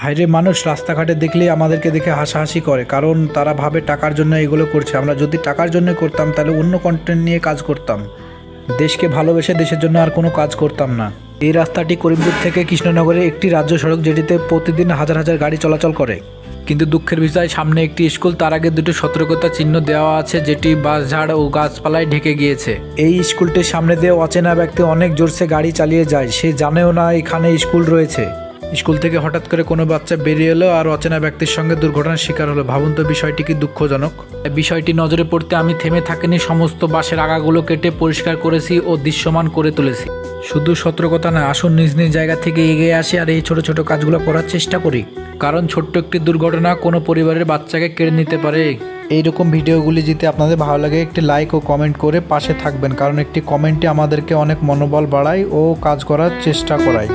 হায়রে, মানুষ রাস্তাঘাটে দেখলেই আমাদেরকে দেখে হাসাহাসি করে, কারণ তারা ভাবে টাকার জন্য এগুলো করছে। আমরা যদি টাকার জন্য করতাম তাহলে অন্য কন্টেন্ট নিয়ে কাজ করতাম, দেশকে ভালোবেসে দেশের জন্য আর কোনো কাজ করতাম না। এই রাস্তাটি করিমপুর থেকে কৃষ্ণনগরের একটি রাজ্য সড়ক, যেটিতে প্রতিদিন হাজার হাজার গাড়ি চলাচল করে। কিন্তু দুঃখের বিষয়, সামনে একটি স্কুল, তার আগে দুটো সতর্কতা চিহ্ন দেওয়া আছে, যেটি বাঁশঝাড় ও গাছপালায় ঢেকে গিয়েছে। এই স্কুলটির সামনে দিয়ে অচেনা ব্যক্তি অনেক জোরসে গাড়ি চালিয়ে যায়, সে জানেও না এখানে স্কুল রয়েছে। স্কুল থেকে হঠাৎ করে কোনো বাচ্চা বেরিয়ে এলো আর অচেনা ব্যক্তির সঙ্গে দুর্ঘটনার শিকার হলো। ভাবুন তো বিষয়টি কি দুঃখজনক। বিষয়টি নজরে পড়তে আমি থেমে থাকিনি, সমস্ত বাঁশের আগাগুলো কেটে পরিষ্কার করেছি ও দৃশ্যমান করে তুলেছি। শুধু সতর্কতা না, আসুন নিজ নিজ জায়গা থেকে এগিয়ে আসি আর এই ছোট ছোট কাজগুলো করার চেষ্টা করি, কারণ ছোট্ট একটি দুর্ঘটনা কোনো পরিবারের বাচ্চাকে কেড়ে নিতে পারে। এইরকম ভিডিওগুলি যদি আপনাদের ভালো লাগে, একটি লাইক ও কমেন্ট করে পাশে থাকবেন, কারণ একটি কমেন্টই আমাদেরকে অনেক মনোবল বাড়ায় ও কাজ করার চেষ্টা করায়।